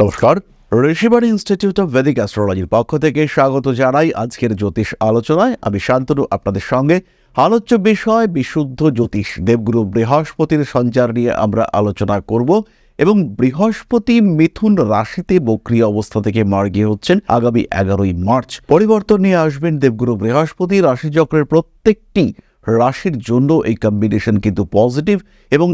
নমস্কার, Rishibani institute of Vedic অ্যাস্ট্রোলজির পক্ষ থেকে স্বাগত জানাই আজকের জ্যোতিষ আলোচনায়। আমি শান্তনু আপনাদের সঙ্গে। আলোচ্য বিষয় বিশুদ্ধ জ্যোতিষ, দেবগুরু বৃহস্পতির সঞ্চার নিয়ে আমরা আলোচনা করব এবং বৃহস্পতি মিথুন রাশিতে বক্রী অবস্থা থেকে মার্গী হচ্ছেন আগামী 11ই মার্চ। পরিবর্তন নিয়ে আসবেন দেবগুরু বৃহস্পতি। রাশিচক্রের প্রত্যেকটি রাশির জন্য এই কম্বিনেশন কিন্তু পজিটিভ এবং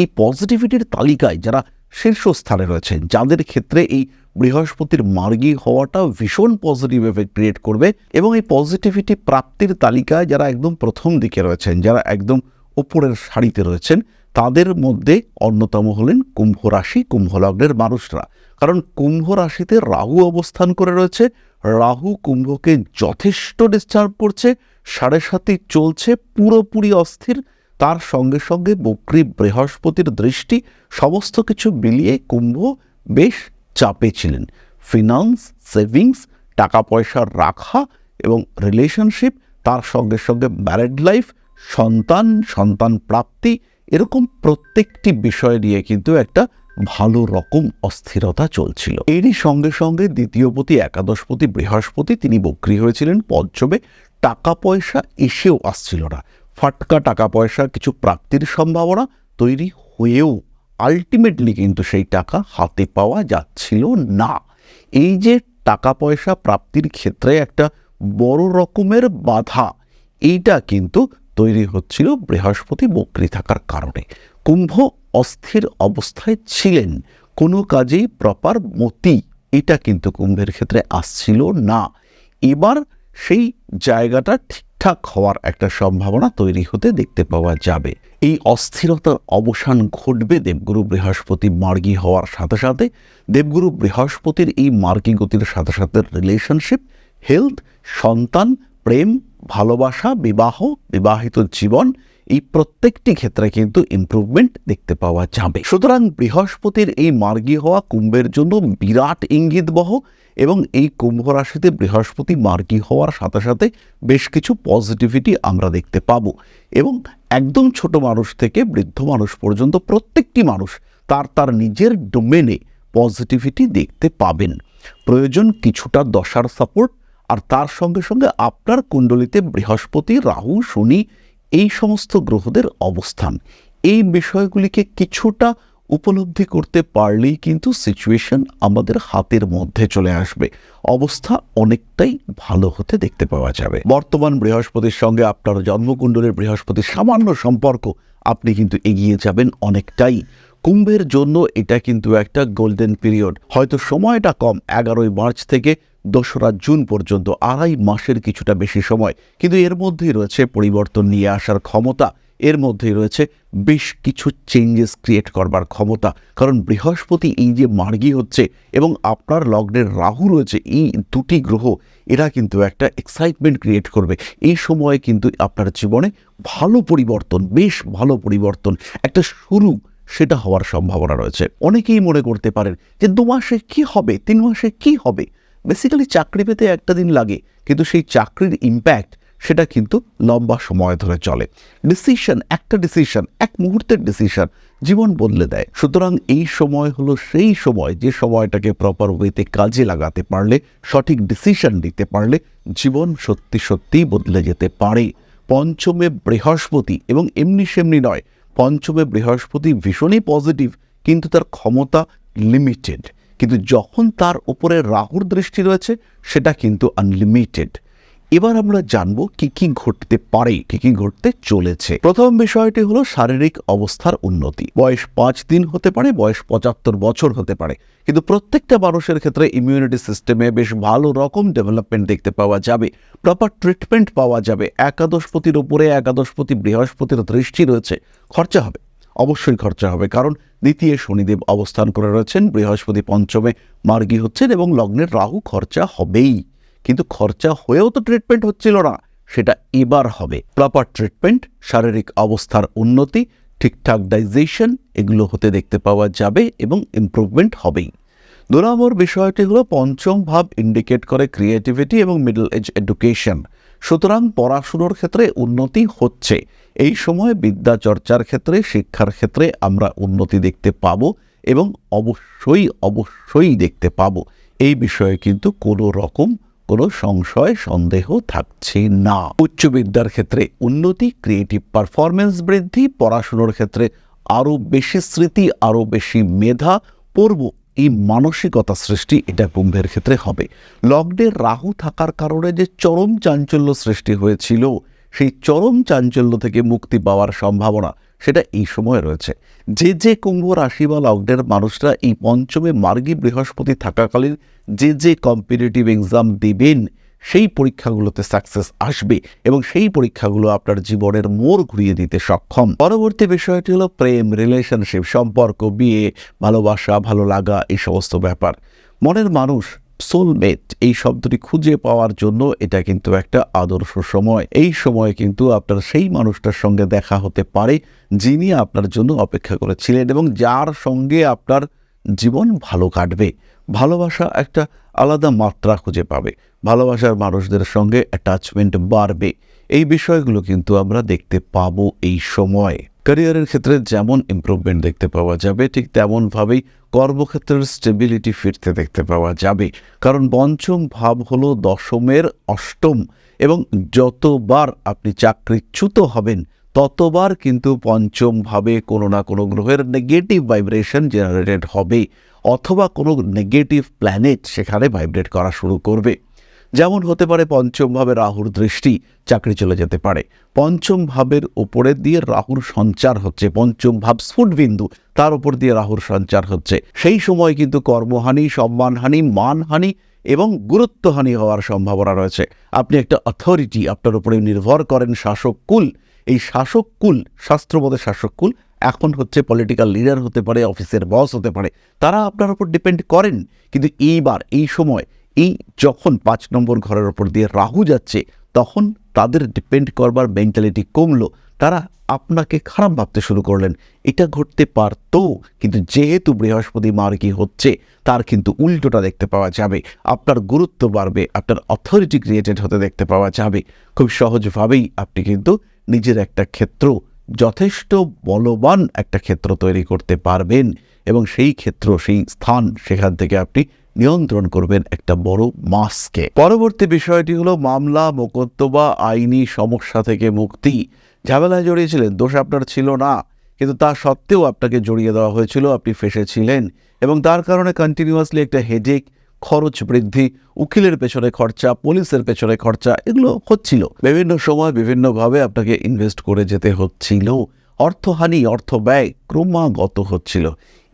এই পজিটিভিটির তালিকায় যারা শীর্ষস্থানে রয়েছেন, যাদের ক্ষেত্রে এই বৃহস্পতির মার্গী হওয়াটা ভীষণ পজিটিভ এফেক্ট ক্রিয়েট করবে এবং এই পজিটিভিটি প্রাপ্তির তালিকায় যারা একদম প্রথম দিকে রয়েছেন, যারা একদম উপরের সারিতে রয়েছেন, তাদের মধ্যে অন্যতম হলেন কুম্ভ রাশি, কুম্ভ লগ্নের মানুষরা। কারণ কুম্ভ রাশিতে রাহু অবস্থান করে রয়েছে। রাহু কুম্ভকে যথেষ্ট ডিস্টার্ব করছে, 7.5 চলছে, পুরোপুরি অস্থির। তার সঙ্গে সঙ্গে বক্রী বৃহস্পতির দৃষ্টি, সমস্ত কিছু মিলিয়ে কুম্ভ বেশ চাপে ছিলেন। ফিনান্স, সেভিংস, টাকা পয়সা রাখা এবং রিলেশনশিপ, তার সঙ্গে সঙ্গে ম্যারিড লাইফ, সন্তান প্রাপ্তি, এরকম প্রত্যেকটি বিষয় নিয়ে কিন্তু একটা ভালো রকম অস্থিরতা চলছিল। এরই সঙ্গে সঙ্গে দ্বিতীয়পতি একাদশপতি বৃহস্পতি তিনি বক্রী হয়েছিলেন পঞ্চমে। টাকা পয়সা এসেও আসছিল না, ফাটকা টাকা পয়সা কিছু প্রাপ্তির সম্ভাবনা তৈরি হয়েও আলটিমেটলি কিন্তু সেই টাকা হাতে পাওয়া যাচ্ছিল না। এই যে টাকা পয়সা প্রাপ্তির ক্ষেত্রে একটা বড় রকমের বাধা, এইটা কিন্তু তৈরি হচ্ছিল বৃহস্পতি বক্রী থাকার কারণে। কুম্ভ অস্থির অবস্থায় ছিলেন, কোনো কাজেই প্রপার মতি এটা কিন্তু কুম্ভের ক্ষেত্রে আসছিল না। এবার সেই জায়গাটা ঠিকঠাক হওয়ার একটা সম্ভাবনা তৈরি হতে দেখতে পাওয়া যাবে। এই অস্থিরতার অবসান ঘটবে দেবগুরু বৃহস্পতি মার্গী হওয়ার সাথে সাথে। দেবগুরু বৃহস্পতির এই মার্গী গতির সাথে সাথে রিলেশনশিপ, হেলথ, সন্তান, প্রেম, ভালোবাসা, বিবাহ, বিবাহিত জীবন, এই প্রত্যেকটি ক্ষেত্রে কিন্তু ইমপ্রুভমেন্ট দেখতে পাওয়া যাবে। সুতরাং বৃহস্পতির এই মার্গী হওয়া কুম্ভের জন্য বিরাট ইঙ্গিতবহ এবং এই কুম্ভ রাশিতে বৃহস্পতি মার্গী হওয়ার সাথে সাথে বেশ কিছু পজিটিভিটি আমরা দেখতে পাবো এবং একদম ছোট মানুষ থেকে বৃদ্ধ মানুষ পর্যন্ত প্রত্যেকটি মানুষ তার নিজের ডোমেনে পজিটিভিটি দেখতে পাবেন। প্রয়োজন কিছুটা দশার সাপোর্ট, আর তার সঙ্গে সঙ্গে আপনার কুণ্ডলিতে বৃহস্পতি, রাহু, শনি, এই সমস্ত গ্রহদের অবস্থান, এই বিষয়গুলিকে কিছুটা উপলব্ধি করতে পারলেই কিন্তু সিচুয়েশন আমাদের হাতের মধ্যে চলে আসবে। অবস্থা অনেকটাই ভালো হতে দেখতে পাওয়া যাবে। বর্তমান বৃহস্পতির সঙ্গে আপনার জন্মকুণ্ডলের বৃহস্পতির সামান্য সম্পর্ক, আপনি কিন্তু এগিয়ে যাবেন অনেকটাই। কুম্ভের জন্য এটা কিন্তু একটা গোল্ডেন পিরিয়ড। হয়তো সময়টা কম, 11ই মার্চ থেকে 2রা জুন পর্যন্ত 2.5 মাসের কিছুটা বেশি সময়, কিন্তু এর মধ্যেই রয়েছে পরিবর্তন নিয়ে আসার ক্ষমতা, এর মধ্যেই রয়েছে বেশ কিছু চেঞ্জেস ক্রিয়েট করবার ক্ষমতা। কারণ বৃহস্পতি এই যে মার্গী হচ্ছে এবং আপনার লগ্নের রাহু রয়েছে, এই দুটি গ্রহ এরা কিন্তু একটা এক্সাইটমেন্ট ক্রিয়েট করবে। এই সময়ে কিন্তু আপনার জীবনে ভালো পরিবর্তন, বেশ ভালো পরিবর্তন, একটা শুরু সেটা হওয়ার সম্ভাবনা রয়েছে। অনেকেই মনে করতে পারেন যে 2 মাসে কি হবে, 3 মাসে কি হবে। বেসিক্যালি চাকরি পেতে একটা দিন লাগে, কিন্তু সেই চাকরির ইম্প্যাক্ট সেটা কিন্তু লম্বা সময় ধরে চলে। একটা ডিসিশন, এক মুহূর্তের ডিসিশন জীবন বদলে দেয়। সুতরাং এই সময় হলো সেই সময় যে সময়টাকে প্রপার ওয়েতে কাজে লাগাতে পারলে, সঠিক ডিসিশন নিতে পারলে জীবন সত্যি সত্যিই বদলে যেতে পারে। পঞ্চমে বৃহস্পতি, এবং এমনি সেমনি নয়, পঞ্চমে বৃহস্পতি ভীষণই পজিটিভ, কিন্তু তার ক্ষমতা লিমিটেড। কিন্তু যখন তার উপরে রাহুর দৃষ্টি রয়েছে, সেটা কিন্তু আনলিমিটেড। এবার আমরা জানবো কি কি ঘটতে পারে, কি কি ঘটতে চলেছে। প্রথম বিষয়টি হলো শারীরিক অবস্থার উন্নতি। বয়স 5 দিন হতে পারে, বয়স 75 বছর হতে পারে, কিন্তু প্রত্যেকটা মানুষের ক্ষেত্রে ইমিউনিটি সিস্টেমে বেশ ভালো রকম ডেভেলপমেন্ট দেখতে পাওয়া যাবে, প্রপার ট্রিটমেন্ট পাওয়া যাবে। একাদশপতির উপরে একাদশপতি বৃহস্পতির দৃষ্টি রয়েছে, খরচা হবে, অবশ্যই খরচা হবে। কারণ দ্বিতীয় শনিদেব অবস্থান করে রয়েছেন, বৃহস্পতি পঞ্চমে মার্গী হচ্ছেন এবং লগ্নের রাহু, খরচা হবেই। কিন্তু খরচা হয়েও তো ট্রিটমেন্ট হচ্ছিল না, সেটা এবার হবে। প্রপার ট্রিটমেন্ট, শারীরিক অবস্থার উন্নতি, ঠিকঠাক ডাইজেশন, এগুলো হতে দেখতে পাওয়া যাবে এবং ইমপ্রুভমেন্ট হবেই। 2 নম্বর বিষয়টি হলো পঞ্চম ভাব ইন্ডিকেট করে ক্রিয়েটিভিটি এবং মিডল এজ এডুকেশন। সুতরাং পড়াশুনোর ক্ষেত্রে উন্নতি হচ্ছে। এই সময় বিদ্যা চর্চার ক্ষেত্রে, শিক্ষার ক্ষেত্রে আমরা উন্নতি দেখতে পাবো এবং অবশ্যই অবশ্যই দেখতে পাবো, এই বিষয়ে কিন্তু কোনো সংশয় সন্দেহ থাকছে না। উচ্চ বিদ্যার ক্ষেত্রে উন্নতি, ক্রিয়েটিভ পারফরমেন্স বৃদ্ধি, পড়াশুনোর ক্ষেত্রে আরও বেশি স্মৃতি, আরও বেশি মেধা, পড়ব, এই মানসিকতা সৃষ্টি এটা কুম্ভের ক্ষেত্রে হবে। লগ্নে রাহু থাকার কারণে যে চরম চাঞ্চল্য সৃষ্টি হয়েছিল, সেই চরম চাঞ্চল্য থেকে মুক্তি পাওয়ার সম্ভাবনা সেটা এই সময় রয়েছে। যে কুম্ভ রাশি বা লগ্নের মানুষরা এই পঞ্চমে মার্গী বৃহস্পতি থাকাকালীন যে কম্পিটিটিভ এক্সাম দিবেন, সেই পরীক্ষাগুলোতে সাকসেস আসবে এবং সেই পরীক্ষাগুলো আপনার জীবনের মোড় ঘুরিয়ে দিতে সক্ষম। পরবর্তী বিষয়টি হলো প্রেম, রিলেশনশিপ, সম্পর্ক, বিয়ে, ভালোবাসা, ভালো লাগা, এই সমস্ত ব্যাপার। মনের মানুষ, সোলমেট, এই শব্দটি খুঁজে পাওয়ার জন্য এটা কিন্তু একটা আদর্শ সময়। এই সময়ে কিন্তু আপনার সেই মানুষটার সঙ্গে দেখা হতে পারে যিনি আপনার জন্য অপেক্ষা করেছিলেন এবং যার সঙ্গে আপনার জীবন ভালো কাটবে। ভালোবাসা একটা আলাদা মাত্রা খুঁজে পাবে, ভালোবাসার মানুষদের সঙ্গে অ্যাটাচমেন্ট বাড়বে। এই বিষয়গুলো কিন্তু আমরা দেখতে পাবো এই সময়। ক্যারিয়ারের ক্ষেত্রে যেমন ইমপ্রুভমেন্ট দেখতে পাওয়া যাবে, ঠিক তেমনভাবেই কর্মক্ষেত্রের স্টেবিলিটি ফিরতে দেখতে পাওয়া যাবে। কারণ পঞ্চম ভাব হলো দশমের অষ্টম, এবং যতবার আপনি চাকরিচ্যুত হবেন ততবার কিন্তু পঞ্চম ভাবে কোনো না কোনো গ্রহের নেগেটিভ ভাইব্রেশন জেনারেটেড হবে, অথবা কোনো নেগেটিভ প্ল্যানেট সেখানে ভাইব্রেট করা শুরু করবে। যেমন হতে পারে পঞ্চম ভাবে রাহুর দৃষ্টি, চাকরি চলে যেতে পারে। পঞ্চম ভাবের ওপরে দিয়ে রাহুর সঞ্চার হচ্ছে, পঞ্চম ভাব স্ফুটবিন্দু, তার উপর দিয়ে রাহুর সঞ্চার হচ্ছে। সেই সময় কিন্তু কর্মহানি, সম্মানহানি, মানহানি এবং গুরুত্বহানি হওয়ার সম্ভাবনা রয়েছে। আপনি একটা অথরিটি, আপনার উপরে নির্ভর করেন শাসক কুল। এই শাসক কুল, শাস্ত্রমতে শাসক কুল এখন হচ্ছে পলিটিক্যাল লিডার হতে পারে, অফিসের বস হতে পারে, তারা আপনার উপর ডিপেন্ড করেন। কিন্তু এইবার এই সময় যখন 5 নম্বর ঘরের ওপর দিয়ে রাহু যাচ্ছে, তখন তাদের ডিপেন্ড করবার মেন্টালিটি কমলো, তারা আপনাকে খারাপ ভাবতে শুরু করলেন। এটা ঘটতে পারতো, কিন্তু যেহেতু বৃহস্পতি মার্গী হচ্ছে, তার কিন্তু উল্টোটা দেখতে পাওয়া যাবে। আপনার গুরুত্ব বাড়বে, আপনার অথরিটি ক্রিয়েটেড হতে দেখতে পাওয়া যাবে। খুব সহজভাবেই আপনি কিন্তু নিজের একটা ক্ষেত্র, যথেষ্ট বলবান একটা ক্ষেত্র তৈরি করতে পারবেন এবং সেই ক্ষেত্র, সেই স্থান, সেখান থেকে আপনি নিয়ন্ত্রণ করবেন একটা বড় মাসকে। পরবর্তী বিষয়টি হলো মামলা, মোকদ্দমা, আইনি সমস্যা থেকে মুক্তি। ঝামেলায় জড়িয়েছিলেন, দোষ আপনার ছিল না, কিন্তু তা সত্ত্বেও আপনাকে জড়িয়ে দেওয়া হয়েছিল, আপনি ফেঁসেছিলেন এবং তার কারণে কন্টিনিউয়াসলি একটা হেডেক, খরচ বৃদ্ধি, উকিলের পেছনে খরচা, পুলিশের পেছনে খরচা, এগুলো হচ্ছিল। বিভিন্ন সময় বিভিন্নভাবে আপনাকে ইনভেস্ট করে যেতে হচ্ছিল, অর্থহানি, অর্থ ব্যয় ক্রমাগত হচ্ছিল।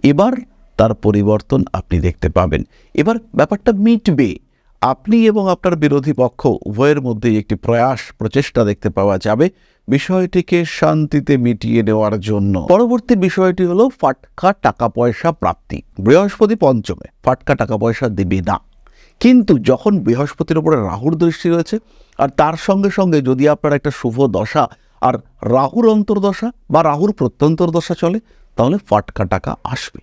এবার তার পরিবর্তন আপনি দেখতে পাবেন। এবার ব্যাপারটা মিটবে। আপনি এবং আপনার বিরোধী পক্ষ উভয়ের মধ্যেই একটি প্রচেষ্টা দেখতে পাওয়া যাবে বিষয়টিকে শান্তিতে মিটিয়ে নেওয়ার জন্য। পরবর্তী বিষয়টি হলো ফাটকা টাকা পয়সা প্রাপ্তি। বৃহস্পতি পঞ্চমে, ফাটকা টাকা পয়সা দেবে না, কিন্তু যখন বৃহস্পতির উপরে রাহুর দৃষ্টি রয়েছে আর তার সঙ্গে সঙ্গে যদি আপনার একটা শুভ দশা আর রাহুর অন্তর্দশা বা রাহুর প্রত্যন্তর দশা চলে, তাহলে ফাটকা টাকা আসবে,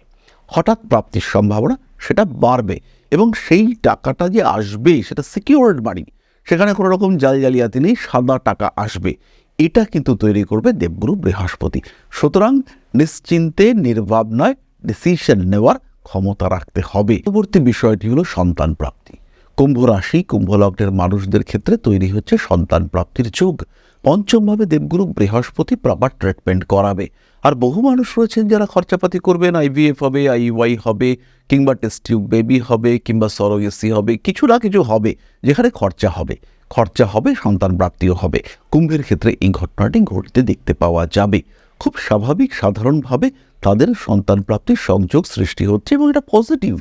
হঠাৎ প্রাপ্তির সম্ভাবনা সেটা বাড়বে এবং সেই টাকাটা যে আসবে সেটা সিকিউরড মানি, সেখানে কোনো রকম জালিয়াতি নেই, সাদা টাকা আসবে। এটা কিন্তু তৈরি করবে দেবগুরু বৃহস্পতি। সুতরাং নিশ্চিন্তে, নির্ভাবনায় ডিসিশন নেওয়ার ক্ষমতা রাখতে হবে। পরবর্তী বিষয়টি হলো সন্তান প্রাপ্তি। কুম্ভ রাশি, কুম্ভ লগ্নের মানুষদের ক্ষেত্রে তৈরি হচ্ছে সন্তান প্রাপ্তির যোগ। পঞ্চমভাবে দেবগুরু বৃহস্পতি প্রপার ট্রিটমেন্ট করাবে। আর বহু মানুষ রয়েছেন যারা খরচাপাতি করবেন, আইভিএফ হবে, আইইউআই হবে, কিংবা টেস্ট টিউব বেবি হবে, কিংবা সরোগেসি হবে, কিছু না কিছু হবে যেখানে খরচা হবে, সন্তান প্রাপ্তিও হবে। কুম্ভের ক্ষেত্রে এই ঘটনাটি ঘটতে দেখতে পাওয়া যাবে। খুব স্বাভাবিক, সাধারণভাবে তাদের সন্তান প্রাপ্তির সংযোগ সৃষ্টি হচ্ছে এবং এটা পজিটিভ।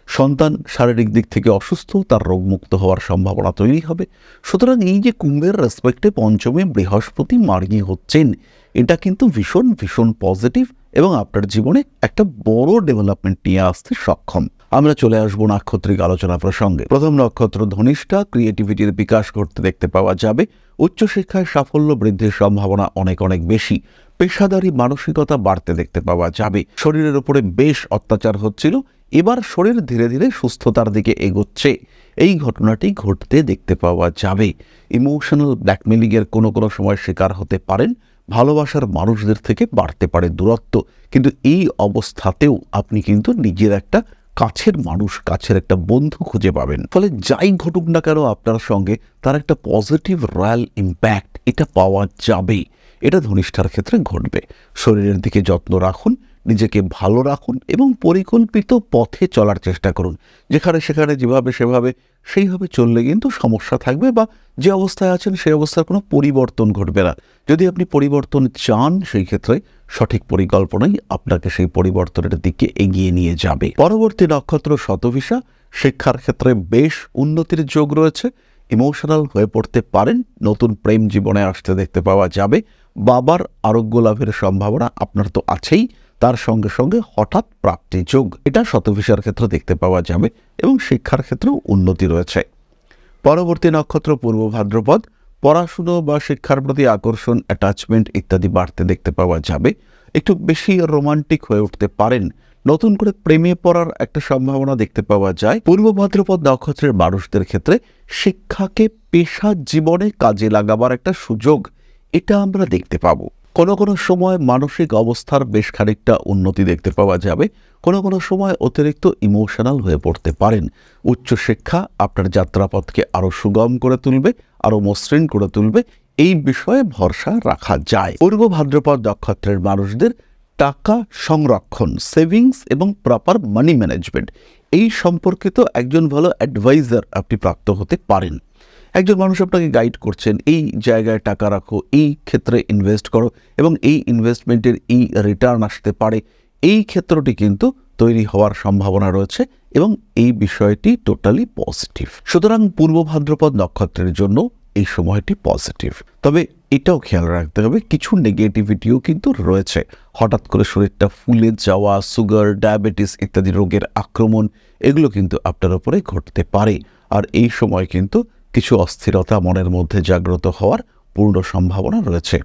সন্তান শারীরিক দিক থেকে অসুস্থ, তার রোগমুক্ত হওয়ার সম্ভাবনা তৈরি হবে। সুতরাং এই যে কুম্ভের রেসপেক্টে পঞ্চমে বৃহস্পতি মার্গী হচ্ছেন, এটা কিন্তু ভীষণ ভীষণ পজিটিভ এবং আপনার জীবনে একটা বড় ডেভেলপমেন্ট নিয়ে আসতে সক্ষম। আমরা চলে আসবো নাক্ষত্রিক আলোচনা প্রসঙ্গে। প্রথম নক্ষত্র ধনিষ্ঠা, ক্রিয়েটিভিটির বিকাশ করতে দেখতে পাওয়া যাবে। উচ্চশিক্ষায় সাফল্য বৃদ্ধির সম্ভাবনা অনেক অনেক বেশি। পেশাদারি মানসিকতা বাড়তে দেখতে পাওয়া যাবে। শরীরের উপরে বেশ অত্যাচার হচ্ছিল, এবার শরীর ধীরে ধীরে সুস্থতার দিকে এগোচ্ছে, এই ঘটনাটি ঘটতে দেখতে পাওয়া যাবে। ইমোশনাল ব্ল্যাকমেলিংয়ের কোনো সময় শিকার হতে পারেন, ভালোবাসার মানুষদের থেকে বাড়তে পারে দূরত্ব, কিন্তু এই অবস্থাতেও আপনি কিন্তু নিজের একটা কাছের মানুষ, কাছের একটা বন্ধু খুঁজে পাবেন। ফলে যাই ঘটুক না কেন আপনার সঙ্গে, তার একটা পজিটিভ রয়্যাল ইম্প্যাক্ট এটা পাওয়া যাবেই। এটা ধনিষ্ঠার ক্ষেত্রে ঘটবে। শরীরের দিকে যত্ন রাখুন, নিজেকে ভালো রাখুন এবং পরিকল্পিত পথে চলার চেষ্টা করুন। যেখানে সেখানে যেভাবে সেভাবে সেইভাবে চললে কিন্তু সমস্যা থাকবে, বা যে অবস্থায় আছেন সেই অবস্থার কোনো পরিবর্তন ঘটবে না। যদি আপনি পরিবর্তন চান, সেই ক্ষেত্রে সঠিক পরিকল্পনাই আপনাকে সেই পরিবর্তনের দিকে এগিয়ে নিয়ে যাবে। পরবর্তী নক্ষত্র শতভিষা। শিক্ষার ক্ষেত্রে বেশ উন্নতির যোগ রয়েছে। ইমোশনাল হয়ে পড়তে পারেন, নতুন প্রেম জীবনে আসতে দেখতে পাওয়া যাবে। বাবার আরোগ্য লাভের সম্ভাবনা আপনার তো আছেই, তার সঙ্গে সঙ্গে হঠাৎ প্রাপ্তি যোগ এটা শতভিষার ক্ষেত্রে দেখতে পাওয়া যাবে এবং শিক্ষার ক্ষেত্রেও উন্নতি রয়েছে। পরবর্তী নক্ষত্র পূর্ব ভাদ্রপদ। পড়াশুনো বা শিক্ষার প্রতি আকর্ষণ, অ্যাটাচমেন্ট ইত্যাদি বাড়তে দেখতে পাওয়া যাবে। একটু বেশি রোমান্টিক হয়ে উঠতে পারেন, নতুন করে প্রেমে পড়ার একটা সম্ভাবনা দেখতে পাওয়া যায়। পূর্ব ভাদ্রপদ নক্ষত্রের মানুষদের ক্ষেত্রে শিক্ষাকে পেশা জীবনে কাজে লাগাবার একটা সুযোগ এটা আমরা দেখতে পাবো। কোনো কোনো সময় মানসিক অবস্থার বেশ খানিকটা উন্নতি দেখতে পাওয়া যাবে। কোনো কোনো সময় অতিরিক্ত ইমোশনাল হয়ে পড়তে পারেন। উচ্চশিক্ষা আপনার যাত্রাপথকে আরও সুগম করে তুলবে, আরও মসৃণ করে তুলবে, এই বিষয়ে ভরসা রাখা যায়। পূর্ব ভাদ্রপদ নক্ষত্রের মানুষদের টাকা সংরক্ষণ, সেভিংস এবং প্রপার মানি ম্যানেজমেন্ট এই সম্পর্কিত একজন ভালো অ্যাডভাইজার আপনি প্রাপ্ত হতে পারেন। একজন মানুষ আপনাকে গাইড করছেন, এই জায়গায় টাকা রাখো, এই ক্ষেত্রে ইনভেস্ট করো এবং এই ইনভেস্টমেন্টের এই রিটার্ন আসতে পারে, এই ক্ষেত্রটি কিন্তু তৈরি হওয়ার সম্ভাবনা রয়েছে এবং এই বিষয়টি টোটালি পজিটিভ। সুতরাং পূর্ব ভাদ্রপদ নক্ষত্রের জন্য এই সময়টি পজিটিভ। তবে এটাও খেয়াল রাখতে হবে, কিছু নেগেটিভিটিও কিন্তু রয়েছে। হঠাৎ করে শরীরটা ফুলে যাওয়া, সুগার, ডায়াবেটিস ইত্যাদি রোগের আক্রমণ, এগুলো কিন্তু আপনার উপরে ঘটতে পারে। আর এই সময় কিন্তু কিছু অস্থিরতা মনের মধ্যে জাগ্রত হওয়ার পূর্ণ সম্ভাবনা রয়েছে।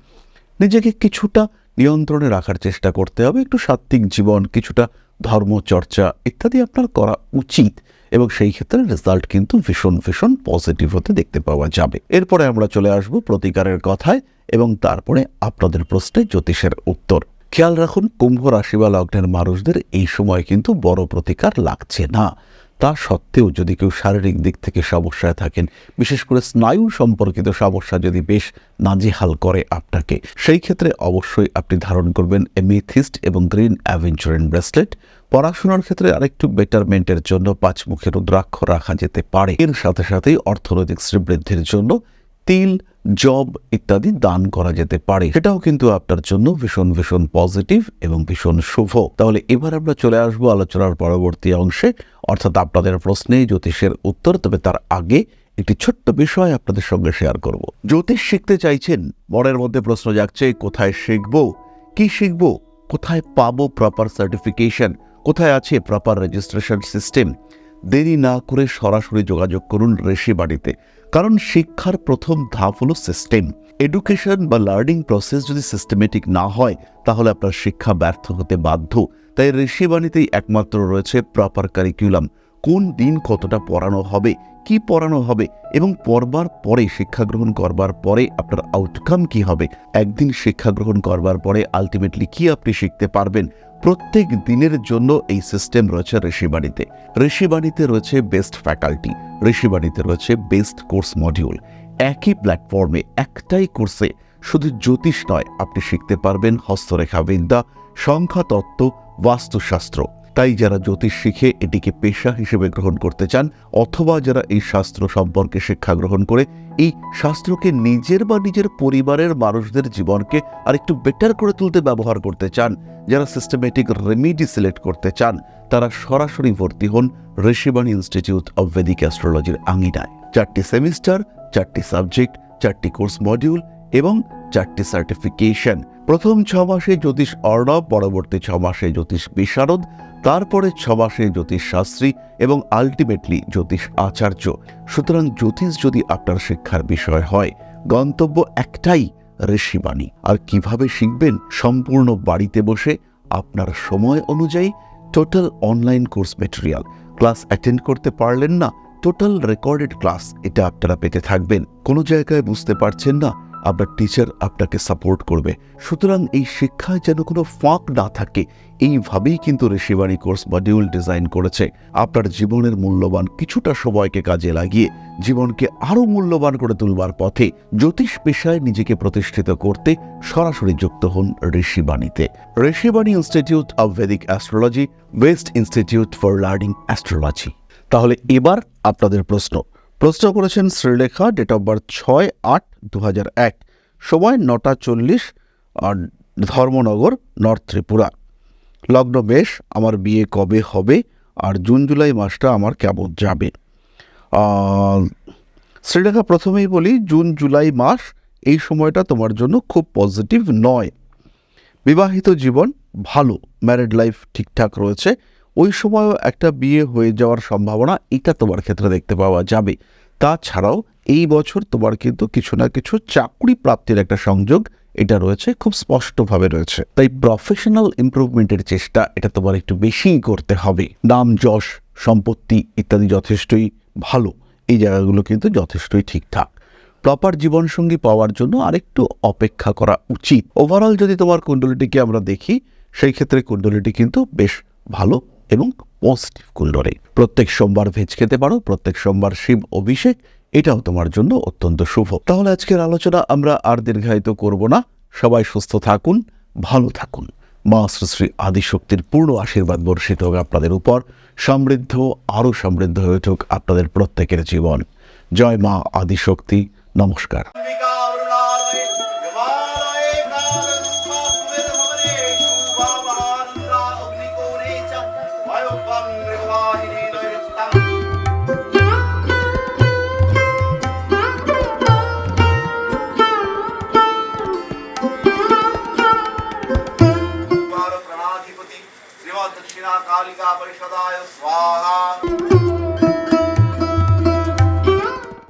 নিজেকে কিছুটা নিয়ন্ত্রণে রাখার চেষ্টা করতে হবে। একটু সাত্ত্বিক জীবন, কিছুটা ধর্মচর্চা ইত্যাদি আপনার করা উচিত এবং সেই ক্ষেত্রে রেজাল্ট কিন্তু ভীষণ ভীষণ পজিটিভ হতে দেখতে পাওয়া যাবে। এরপরে আমরা চলে আসব প্রতিকারের কথায় এবং তারপরে আপনাদের প্রশ্নে জ্যোতিষের উত্তর। খেয়াল রাখুন, কুম্ভ রাশি বা লগ্নের মানুষদের এই সময় কিন্তু বড় প্রতিকার লাগছে না। তা সত্ত্বেও যদি কেউ শারীরিক দিক থেকে সমস্যায় থাকেন, বিশেষ করে স্নায়ু সম্পর্কিত সমস্যা যদি বেশ নাজেহাল করে আপনাকে, সেই ক্ষেত্রে অবশ্যই আপনি ধারণ করবেন এমেথিস্ট এবং গ্রিন অ্যাভেঞ্চারিন ব্রেসলেট। পড়াশোনার ক্ষেত্রে আরেকটু বেটারমেন্টের জন্য 5 মুখের রুদ্রাক্ষ রাখা যেতে পারে। এর সাথে সাথেই অর্থনৈতিক শ্রীবৃদ্ধির জন্য তিল, জব ইত্যাদি দান করা যেতে পারে। সেটাও কিন্তু আপনার জন্য ভীষণ ভীষণ পজিটিভ এবং ভীষণ শুভ। তাহলে এবার আমরা চলে আসবো আলোচনার পরবর্তী অংশে, অর্থাৎ আপনাদের প্রশ্নে জ্যোতিষের উত্তর। তবে তার আগে একটি ছোট্ট বিষয় আপনাদের সঙ্গে শেয়ার করব। জ্যোতিষ শিখতে চাইছেন, মনের মধ্যে প্রশ্ন জাগছে, কোথায় শিখবো, কি শিখবো, কোথায় পাবো প্রপার সার্টিফিকেশন, কোথায় আছে প্রপার রেজিস্ট্রেশন সিস্টেম? দেরি না করে সরাসরি যোগাযোগ করুন ঋষিবাণীতে। কারণ শিক্ষার প্রথম ধাপ হলো সিস্টেম। এডুকেশন বা লার্নিং প্রসেস যদি সিস্টেমেটিক না হয়, তাহলে আপনার শিক্ষা ব্যর্থ হতে বাধ্য। তাই ঋষিবাণীতেই একমাত্র রয়েছে প্রপার কারিকুলাম। কোন দিন কতটা পড়ানো হবে, কি পড়ানো হবে এবং পড়বার পরে, শিক্ষা গ্রহণ করবার পরে আপনার আউটকাম কি হবে, একদিন শিক্ষা গ্রহণ করবার পরে আলটিমেটলি কি আপনি শিখতে পারবেন, প্রত্যেক দিনের জন্য এই সিস্টেম রয়েছে ঋষিবাণীতে। ঋষিবাণীতে রয়েছে বেস্ট ফ্যাকাল্টি, ঋষিবাণীতে রয়েছে বেস্ট কোর্স মডিউল। একই প্ল্যাটফর্মে একটাই কোর্সে শুধু জ্যোতিষ নয়, আপনি শিখতে পারবেন হস্তরেখা বিদ্যা, সংখ্যাতত্ত্ব, বাস্তুশাস্ত্র। তাই যারা জ্যোতিষ শিখে এটিকে পেশা হিসেবে গ্রহণ করতে চান, অথবা যারা এই শাস্ত্র সম্পর্কে শিক্ষা গ্রহণ করে এই শাস্ত্রকে নিজের বা নিজের পরিবারের মানুষদের জীবনকে আরেকটু বেটার করে তুলতে ব্যবহার করতে চান, যারা সিস্টেমেটিক রেমিডি সিলেক্ট করতে চান, তারা সরাসরি ভর্তি হন ঋষিবাণী ইনস্টিটিউট অব ভেদিক অ্যাস্ট্রোলজির আঙিনায়। 4টি সেমিস্টার, 4টি সাবজেক্ট, 4টি কোর্স মডিউল এবং 4টি সার্টিফিকেশন। প্রথম 6 মাসে জ্যোতিষ অর্ণব, পরবর্তী 6 মাসে জ্যোতিষ বিশারদ, তারপরে 6 মাসে জ্যোতিষ শাস্ত্রী এবং আলটিমেটলি জ্যোতিষ আচার্য। সুতরাং জ্যোতিষ যদি আপনার শিক্ষার বিষয় হয়, গন্তব্য একটাই, ঋষিবাণী। আর কিভাবে শিখবেন? সম্পূর্ণ বাড়িতে বসে আপনার সময় অনুযায়ী total online course material. Class attend করতে পারলেন না, টোটাল রেকর্ডেড ক্লাস এটা আপনারা পেতে থাকবেন। কোনো জায়গায় বুঝতে পারছেন না, আপনার টিচার আপনাকে সাপোর্ট করবে। সুতরাং এই শিক্ষায় যেন কোনো ফাঁক না থাকে, এইভাবেই কিন্তু ঋষিবাণী কোর্স মডিউল ডিজাইন করেছে। আপনার জীবনের মূল্যবান কিছুটা সময়কে কাজে লাগিয়ে জীবনকে আরও মূল্যবান করে তুলবার পথে জ্যোতিষ পেশায় নিজেকে প্রতিষ্ঠিত করতে সরাসরি যুক্ত হন ঋষিবাণীতে। Rishibani institute of Vedic astrology, best institute for learning astrology. তাহলে এবার আপনাদের প্রশ্ন করেছেন শ্রীলেখা, ডেট অফ বার্থ 6/8/2001, সময় 9:40, আর ধর্মনগর, নর্থ ত্রিপুরা, লগ্ন মেষ। আমার বিয়ে কবে হবে আর জুন জুলাই মাসটা আমার কেমন যাবে? শ্রীলেখা, প্রথমেই বলি, জুন জুলাই মাস এই সময়টা তোমার জন্য খুব পজিটিভ নয়। বিবাহিত জীবন ভালো, ম্যারিড লাইফ ঠিকঠাক রয়েছে। ওই সময়ও একটা বিয়ে হয়ে যাওয়ার সম্ভাবনা এটা তোমার ক্ষেত্রে দেখতে পাওয়া যাবে। তাছাড়াও এই বছর তোমার কিন্তু কিছু না কিছু চাকরি প্রাপ্তির একটা সংযোগ এটা রয়েছে, খুব স্পষ্টভাবে রয়েছে। তাই প্রফেশনাল ইমপ্রুভমেন্টের চেষ্টা এটা তোমার একটু বেশিই করতে হবে। নাম, যশ, সম্পত্তি ইত্যাদি যথেষ্টই ভালো, এই জায়গাগুলো কিন্তু যথেষ্টই ঠিকঠাক। প্রপার জীবনসঙ্গী পাওয়ার জন্য আরেকটু অপেক্ষা করা উচিত। ওভারঅল যদি তোমার কুণ্ডলিটিকে আমরা দেখি, সেই ক্ষেত্রে কুণ্ডলিটি কিন্তু বেশ ভালো এবং পজিটিভ কুণ্ডলী। প্রত্যেক সোমবার ভেজ খেতে পারো, প্রত্যেক সোমবার শিব অভিষেক, এটাও তোমার জন্য অত্যন্ত শুভ। তাহলে আজকের আলোচনা আমরা আর দীর্ঘায়িত করব না। সবাই সুস্থ থাকুন, ভালো থাকুন। মা শ্রী শ্রী আদিশক্তির পূর্ণ আশীর্বাদ বর্ষিত হোক আপনাদের উপর। সমৃদ্ধ, আরও সমৃদ্ধ হয়ে উঠুক আপনাদের প্রত্যেকের জীবন। জয় মা আদিশক্তি। নমস্কার।